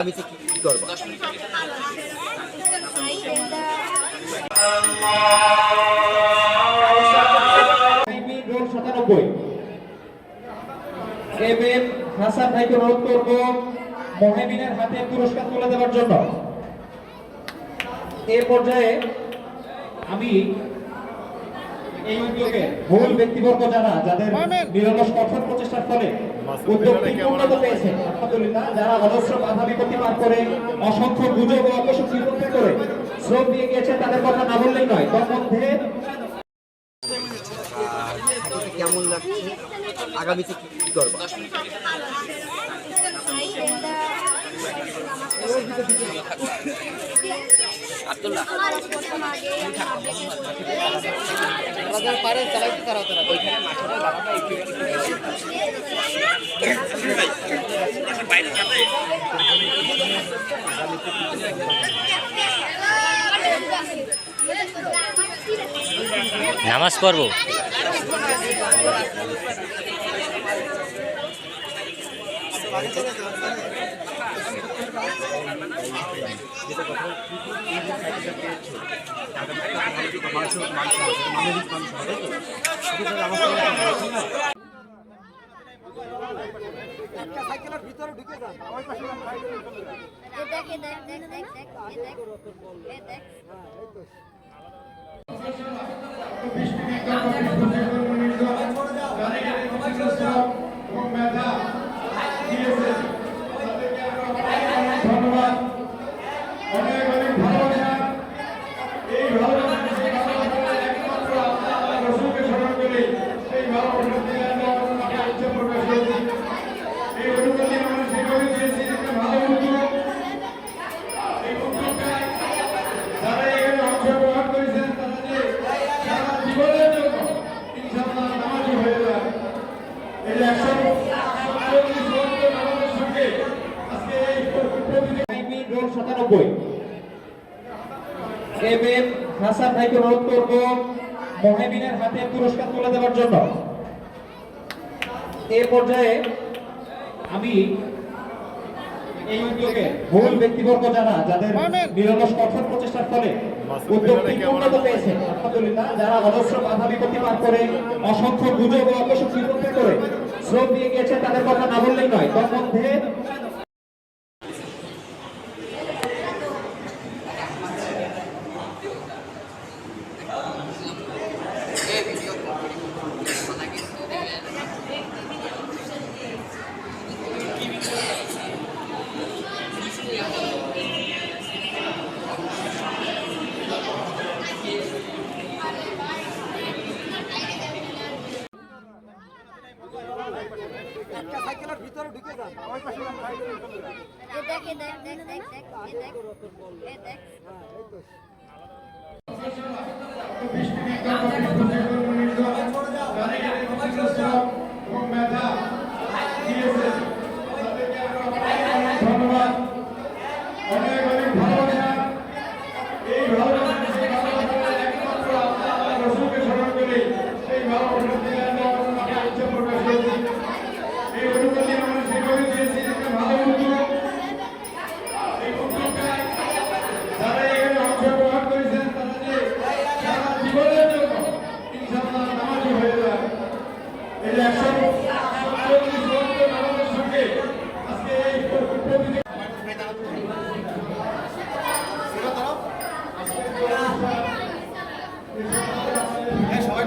আমি কি করব? হাসান ভাইকে অনুরোধ করব মোহাইমিনের হাতে পুরস্কার তুলে দেওয়ার জন্য। এই পর্যায়ে আমি এই উদ্যোগে ভুল ব্যক্তিবর্গ যারা যাদের নিরলস কঠোর প্রচেষ্টার ফলে উদ্যোগটি উন্নত পেয়েছে, আলহামদুলিল্লাহ, যারা অজস্র বাধা বিপত্তি পার করে অসংখ্য গুজব ও অপশক্তি উপেক্ষা করে শ্রম দিয়ে গিয়েছে, তাদের কথা না বললেই নয়। তার মধ্যে কেমন লাগছে, আগামীতে কি করবো? নামাজ পড়বো। সাইকেলের ভিতরে ঢুকে যান, আমার পাশে ধন্যবাদ, অনেক অনেক ভালোবাসা। এই ভালোবাসা একমাত্র আল্লাহ রসুলকে স্মরণ করে সেই ভালোবাসা দিয়ে আমরা ইচ্ছা প্রকাশ করেছি। এই অনুভূতি আমরা সেভাবে দিয়েছি, একটা ভালো উদ্যোগ। এই উদ্যোগটা যারা এখানে অংশগ্রহণ করেছেন তারা যে সারা জীবনের জন্য ইনশাআল্লাহ নামাজি হয়ে যায়। এই 147 নামাজের সঙ্গে আজকে এই রোল 97 হাসান ভাইকে অনুরোধ করব মোহাইমিনের হাতে পুরস্কার তুলে দেওয়ার জন্য। এই পর্যায়ে আমি এই উদ্যোগে ভুল ব্যক্তিবর্গ যারা যাদের নিরলস কঠোর প্রচেষ্টার ফলে উদ্যোগটি উন্নত পেয়েছে, আলহামদুলিল্লাহ, যারা অজস্র বাধা বিপত্তি পার করে অসংখ্য গুজব ও অপশক্তি উপেক্ষা করে শ্রম দিয়ে গিয়েছে, তাদের কথা না বললেই নয়। তার মধ্যে সাইকেলের ভিতরে ঢুকে যান, আমার পাশে ধন্যবাদ, অনেক অনেক ভালোবাসা। এই ভালোবাসা একমাত্র আল্লাহ রসুলকে স্মরণ করে সেই ভালোবাসা দিয়ে আমরা ইচ্ছা প্রকাশ করেছি। এই অনুভূতি আমরা সেভাবে দিয়েছি, একটা ভালো উদ্যোগ। এই উদ্যোগটা যারা এখানে অংশগ্রহণ করেছেন তারা যে সারা জীবনের জন্য ইনশাআল্লাহ নামাজি হয়ে যায়। এই 147 নামাজের সঙ্গে আজকে এই প্রতিযোগিতা সবাই